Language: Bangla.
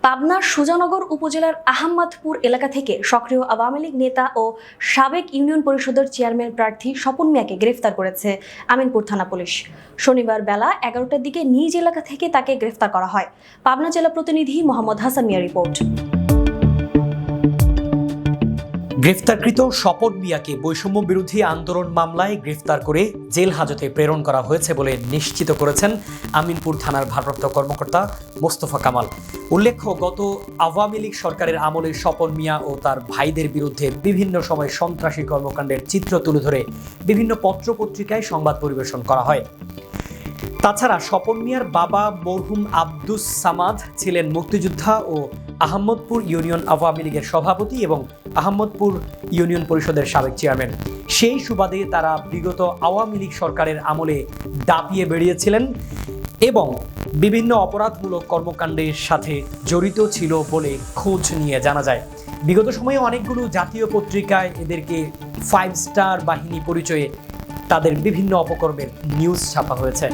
পাবনার সুজানগর উপজেলার আহমদপুর এলাকা থেকে সক্রিয় আওয়ামী লীগ নেতা ও সাবেক ইউনিয়ন পরিষদের চেয়ারম্যান প্রার্থী স্বপন মিয়াকে গ্রেফতার করেছে আমিনপুর থানা পুলিশ। শনিবার বেলা 11টার দিকে নিজ এলাকা থেকে তাকে গ্রেফতার করা হয়। পাবনা জেলা প্রতিনিধি মোহাম্মদ হাসান মিয়া রিপোর্ট। গ্রেফতারকৃত স্বপন মিয়াকে বৈষম্য বিরোধী আন্দোলন মামলায় গ্রেফতার করে জেল হাজতে প্রেরণ করা হয়েছে বলে নিশ্চিত করেছেন আমিনপুর থানার ভারপ্রাপ্ত কর্মকর্তা মোস্তফা কামাল। উল্লেখ্য, গত আওয়ামী লীগ সরকারের আমলে স্বপন মিয়া ও তার ভাইদের বিরুদ্ধে বিভিন্ন সময় সন্ত্রাসী কর্মকাণ্ডের চিত্র তুলে ধরে বিভিন্ন পত্রপত্রিকায় সংবাদ পরিবেশন করা হয়। তাছাড়া স্বপন মিয়ার বাবা মরহুম আব্দুস সামাদ ছিলেন মুক্তিযোদ্ধা ও আহমদপুর ইউনিয়ন আওয়ামী লীগের সভাপতি এবং আহমদপুর ইউনিয়ন পরিষদের সাবেক চেয়ারম্যান। সেই সুবাদে তারা বিগত আওয়ামী লীগ সরকারের আমলে দাপিয়ে বেরিয়েছিলেন এবং বিভিন্ন অপরাধমূলক কর্মকাণ্ডের সাথে জড়িত ছিল বলে খোঁজ নিয়ে জানা যায়। বিগত সময়ে অনেকগুলো জাতীয় পত্রিকায় এদেরকে 5 স্টার বাহিনী পরিচয়ে তাদের বিভিন্ন অপকর্মের নিউজ ছাপা হয়েছে।